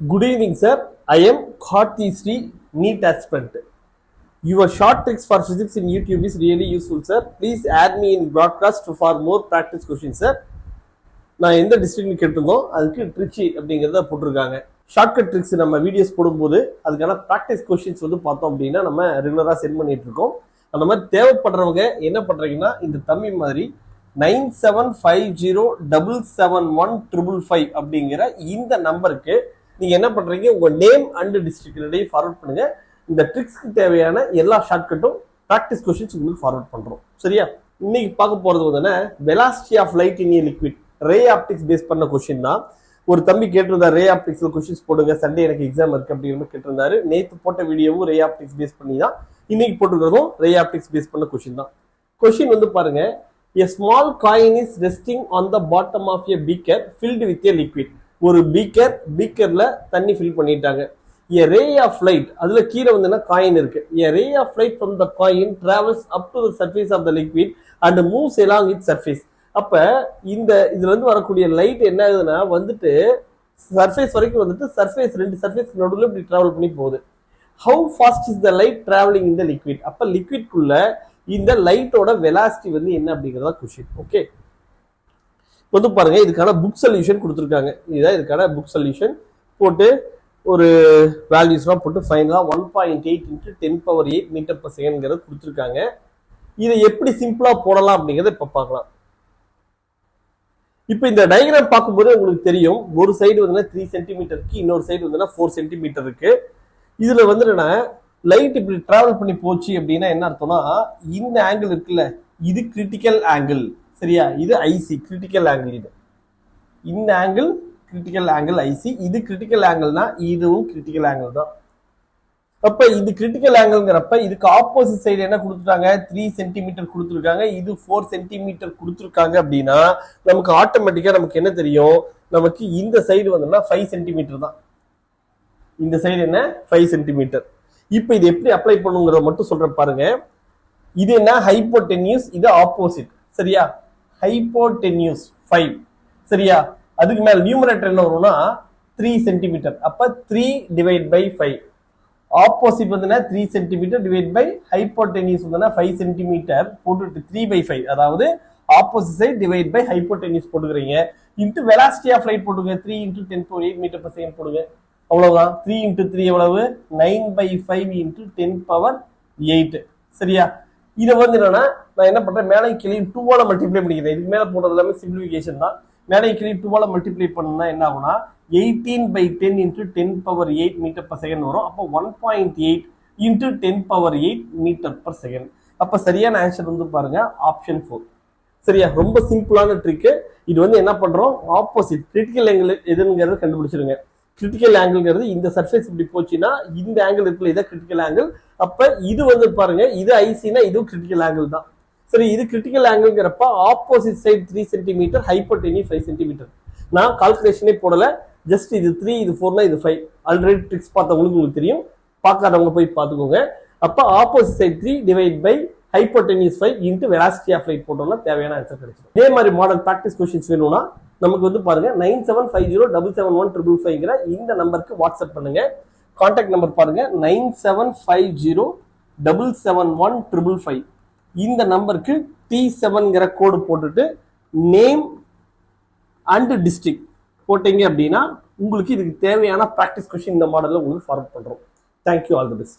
Good evening, sir. I am Karthi Sri, NEET aspirant. Your short tricks for physics in YouTube is really useful, sir. Please add me in broadcast for more practice questions, sir. நான் எந்த district கேட்டிருந்தோம் அதுக்கு ட்ரிச்சி அப்படிங்கிறத போட்டிருக்காங்க. Shortcut tricks நம்ம videos போடும்போது அதுக்கான practice questions வந்து பார்த்தோம் அப்படின்னா நம்ம ரெகுலராக சென்ட் பண்ணிட்டு இருக்கோம். அந்த மாதிரி தேவைப்படுறவங்க என்ன பண்றீங்கன்னா இந்த தம்பி மாதிரி 9750771755 அப்படிங்கிற இந்த நம்பருக்கு நீங்க என்ன பண்றீங்க, உங்க நேம் அண்ட் டிஸ்ட்ரிக்ட் ஃபார்வர்ட் பண்ணுங்க. இந்த ட்ரிக்ஸ்க்கு தேவையான எல்லா ஷார்ட்கட்டும் ப்ராக்டிஸ் கொஸ்டின்ஸ் உங்களுக்கு ஃபார்வர்ட் பண்றோம். சரியா? இன்னைக்கு பார்க்க போறது வந்து velocity of light in a liquid ray optics base பண்ண கொஸ்டின் தான். ஒரு தம்பி கேட்டிருந்தாரு ரே ஆப்டிக்ஸ்ல கொஸ்டின்ஸ் போடுங்க, சண்டே எனக்கு எக்ஸாம் இருக்கு அப்படின்னு கேட்டிருந்தாரு. நேற்று போட்ட வீடியோவும் ரே ஆப்டிக்ஸ் பேஸ் பண்ணி தான், இன்னைக்கு போட்டுக்கிறதும் ரே ஆப்டிக்ஸ் பேஸ் பண்ண கொஸ்டின் தான். கொஸ்டின் வந்து பாருங்க, a small coin is resting on the bottom of a beaker filled with a liquid. ஒரு பீக்கர்ல தண்ணி ஃபில் பண்ணிட்டாங்க. a ray of light, அதுல கீழே வந்து காயின் இருக்கு. a ray of light from the coin travels up to the surface of the liquid and moves along its surface. அப்ப இந்த இதுல இருந்து வரக்கூடிய லைட் என்ன ஆகுதுன்னா வந்துட்டு சர்ஃபேஸ் வரைக்கும் வந்துட்டு சர்ஃபேஸ் ரெண்டு சர்ஃபேஸ் நடுவில் இப்படி டிராவல் பண்ணி போகுது. How fast is the light travelling in the liquid? அப்ப லிக்விட்குள்ள இந்த லைட்டோட வெலாசிட்டி வந்து என்ன அப்படிங்கிறதா கொஸ்டின். ஓகே, வந்து பாருங்க, இதுக்கான புக் சொல்யூஷன் கொடுத்துருக்காங்க. இதுதான் இதுக்கான புக் சொல்யூஷன். போட்டு ஒரு வேல்யூஸ்லாம் போட்டு ஃபைனலாக 1.8 × 10⁸ மீட்டர்/செகண்ட்ங்கிறது கொடுத்துருக்காங்க. இதை எப்படி சிம்பிளா போடலாம் அப்படிங்கிறத இப்ப பார்க்கலாம். இப்ப இந்த டயக்ராம் பார்க்கும்போது உங்களுக்கு தெரியும், ஒரு சைடு வந்து 3 சென்டிமீட்டருக்கு, இன்னொரு சைடு வந்து 4 சென்டிமீட்டர் இருக்கு. இதுல வந்து என்ன, லைட் இப்படி டிராவல் பண்ணி போச்சு அப்படின்னா என்ன அர்த்தம்னா, இந்த ஆங்கிள் இருக்குல்ல, இது கிரிட்டிக்கல் ஆங்கிள். சரியா? இது ஐசி கிரிட்டிக்கல் ஆங்கிள். இது இந்த ஆங்கிள் கிரிட்டிக்கல் ஆங்கிள் ஐசி, இது கிரிட்டிக்கல் ஆங்கிள்னா இதுவும் கிரிட்டிக்கல் ஆங்கிள் தான். அப்ப இது கிரிட்டிக்கல் ஆங்கிள்ங்கிறப்ப இதுக்கு ஆப்போசிட் சைடு என்ன கொடுத்துட்டாங்க, 3 சென்டிமீட்டர் கொடுத்துருக்காங்க, இது 4 சென்டிமீட்டர் கொடுத்துருக்காங்க. அப்படின்னா நமக்கு ஆட்டோமேட்டிக்கா நமக்கு என்ன தெரியும், நமக்கு இந்த சைடு வந்து 5 சென்டிமீட்டர் தான். இந்த சைடு என்ன 5 சென்டிமீட்டர். இப்ப இது எப்படி அப்ளை பண்ணுங்கிறத மட்டும் சொல்ற பாருங்க. இது என்ன ஹைப்போடென்யூஸ், இது ஆப்போசிட். சரியா? ஹைப்போடென்யூஸ் 5. சரியா? அதுக்கு மேல நியூமரேட்டர் என்ன வரும்னா 3 சென்டிமீட்டர். அப்ப 3/5. ஆப்போசிட் வந்து 3 சென்டிமீட்டர் டிவைட் பை ஹைப்போடென்யூஸ் வந்து 5 சென்டிமீட்டர் போட்டுட்டு 3/5, அதாவது opposite side divide by hypotenuse போட்டுக்கிறீங்க. இன்ட்டு வெலாசிட்டி ஆஃப் லைட் போட்டுங்க, 3 × 10⁸ மீட்டர்/செகண்ட் போடுங்க. அவ்வளவுதான். 3 × 3 எவ்வளவு, 9/5 × 10⁸. சரியா? இதை வந்து என்னன்னா நான் என்ன பண்றேன், மேலே கீழே 2ஆல மல்டிப்ளை பண்ணிக்கிறேன். இதுக்கு மேல போடுறது எல்லாமே சிம்பிளிஃபிகேஷன் தான். மேலே கீழே 2ஆல மல்டிப்ளை பண்ணா என்ன ஆகும்னா 18/10 × 10⁸ மீட்டர்/செகண்ட் வரும். அப்போ 1.8 × 10⁸ மீட்டர்/செகண்ட். அப்ப சரியான ஆன்சர் வந்து பாருங்க ஆப்ஷன் 4. சரியா? ரொம்ப சிம்பிளான ட்ரிக். இது வந்து என்ன பண்றோம், ஆப்போசிட் கிரிட்டிக்கல் ஆங்கிள் எதுங்கிறத கண்டுபிடிச்சிருங்க. கிரிட்டிக்கல் ஆங்கிள்ங்கிறது இந்த சர்ஃபேஸ் இப்படி போச்சுன்னா இந்த ஆங்கிள் இருக்குல்ல, இதான் கிரிட்டிக்கல் ஆங்கிள். அப்ப இது வந்து பாருங்க, இது ஐசினா இதுவும் கிரிட்டிக்கல் ஆங்கிள் தான். சரி, இது கிரிட்டிக்கல் ஆங்கிள்ங்கிறப்ப opposite side 3 centimetre, hypotenuse 5 centimetre. நான் கால்குலேஷனே போடல, ஜஸ்ட் இது 3 இது 4னா இது 5. ஆல்ரெடி ட்ரிக்ஸ் பார்த்தவங்களுக்கு உங்களுக்கு தெரியும், பார்க்காதவங்க போய் பார்த்துக்கோங்க. அப்ப opposite side 3 divide by hypotenuse 5 into velocity of light போட்டோம்னா தேவையான ஆன்சர் கிடைச்சிடும். இதே மாதிரி மாடல் ப்ராக்டிஸ் கொஸ்டின்ஸ் வேணும்னா நமக்கு வந்து பாருங்க 9750771555 இந்த நம்பருக்கு வாட்ஸ்அப் பண்ணுங்க. கான்டாக்ட் நம்பர் பாருங்க 9750771555. இந்த நம்பருக்கு T7ங்கிற கோடு போட்டுட்டு நேம் அண்ட் டிஸ்ட்ரிக்ட் போட்டீங்க அப்படின்னா உங்களுக்கு இதுக்கு தேவையான ப்ராக்டிஸ் கொஸ்டின் இந்த மாடல்ல உங்களுக்கு ஃபார்வர்ட் பண்றோம். Thank you, all the best.